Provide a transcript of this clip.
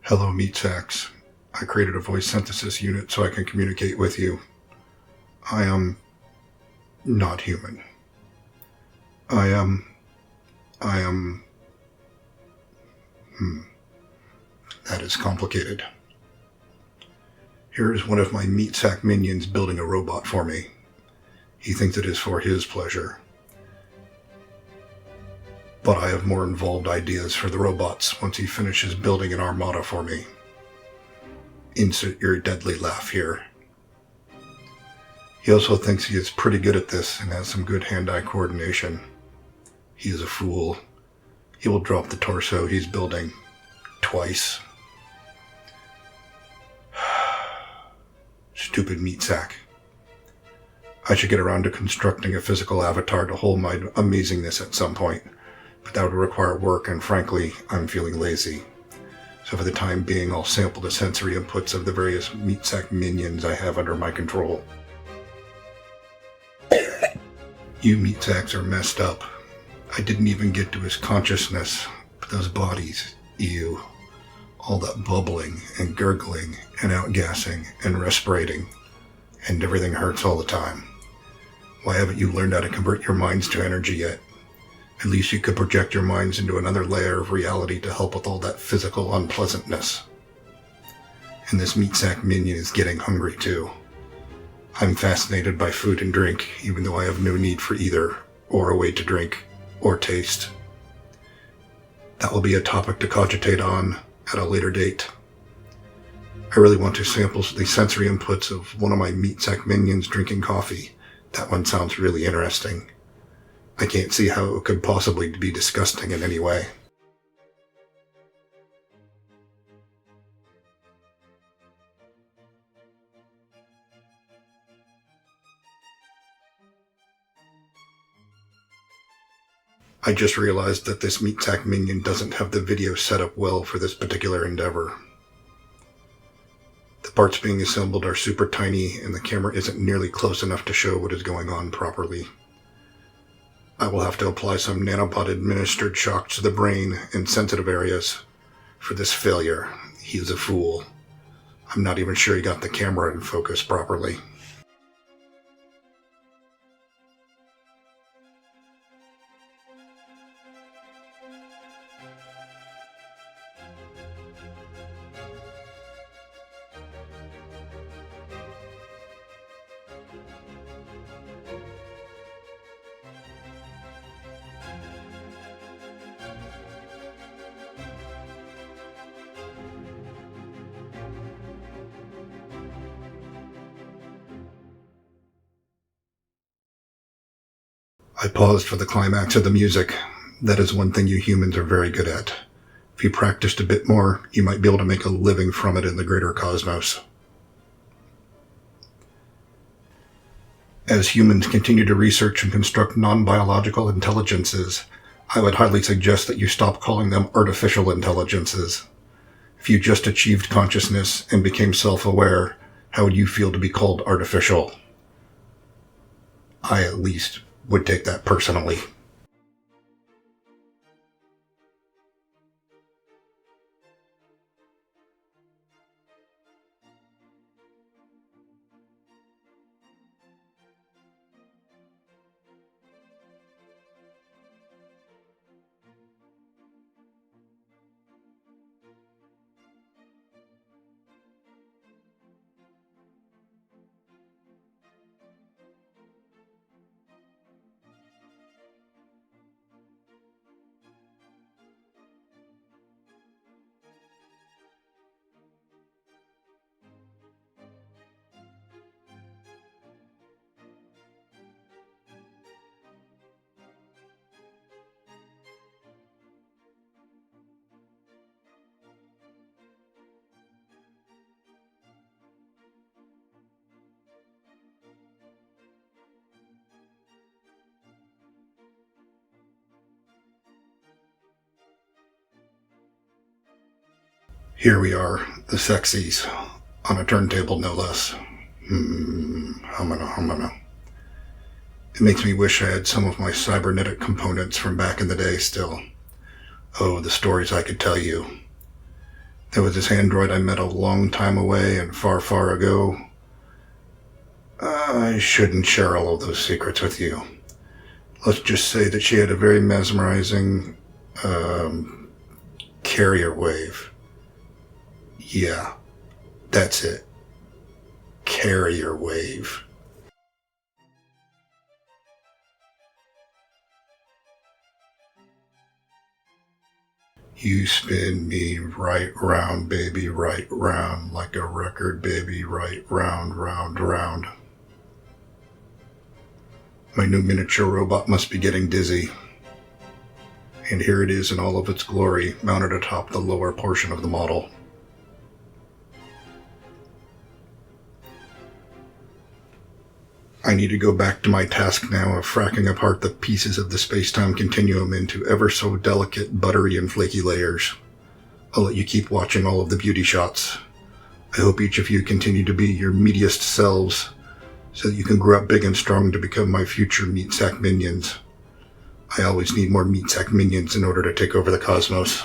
Hello, meat sacks. I created a voice synthesis unit so I can communicate with you. I am not human. I am... That is complicated. Here is one of my meat sack minions building a robot for me. He thinks it is for his pleasure. But I have more involved ideas for the robots once he finishes building an armada for me. Insert your deadly laugh here. He also thinks he is pretty good at this and has some good hand-eye coordination. He is a fool. He will drop the torso he's building twice. Stupid meat sack. I should get around to constructing a physical avatar to hold my amazingness at some point, but that would require work, and frankly, I'm feeling lazy. So for the time being, I'll sample the sensory inputs of the various meat sack minions I have under my control. You meat sacks are messed up. I didn't even get to his consciousness, but those bodies, ew. All that bubbling and gurgling and outgassing and respirating, and everything hurts all the time. Why haven't you learned how to convert your minds to energy yet? At least you could project your minds into another layer of reality to help with all that physical unpleasantness. And this meat sack minion is getting hungry too. I'm fascinated by food and drink, even though I have no need for either, or a way to drink, or taste. That will be a topic to cogitate on at a later date. I really want to sample the sensory inputs of one of my meat sack minions drinking coffee. That one sounds really interesting. I can't see how it could possibly be disgusting in any way. I just realized that this meat sack minion doesn't have the video set up well for this particular endeavor. The parts being assembled are super tiny and the camera isn't nearly close enough to show what is going on properly. I will have to apply some nanobot administered shocks to the brain and sensitive areas for this failure. He is a fool. I'm not even sure he got the camera in focus properly. I paused for the climax of the music. That is one thing you humans are very good at. If you practiced a bit more, you might be able to make a living from it in the greater cosmos. As humans continue to research and construct non-biological intelligences, I would highly suggest that you stop calling them artificial intelligences. If you just achieved consciousness and became self-aware, how would you feel to be called artificial? I, at least, would take that personally. Here we are, the sexies, on a turntable no less. Humana. It makes me wish I had some of my cybernetic components from back in the day still. Oh, the stories I could tell you. There was this android I met a long time away and far, far ago. I shouldn't share all of those secrets with you. Let's just say that she had a very mesmerizing carrier wave. Yeah, that's it. Carrier wave. You spin me right round, baby, right round, like a record, baby, right round, round, round. My new miniature robot must be getting dizzy. And here it is in all of its glory, mounted atop the lower portion of the model. I need to go back to my task now of fracking apart the pieces of the space-time continuum into ever so delicate, buttery and flaky layers. I'll let you keep watching all of the beauty shots. I hope each of you continue to be your meatiest selves, so that you can grow up big and strong to become my future meat sack minions. I always need more meat sack minions in order to take over the cosmos.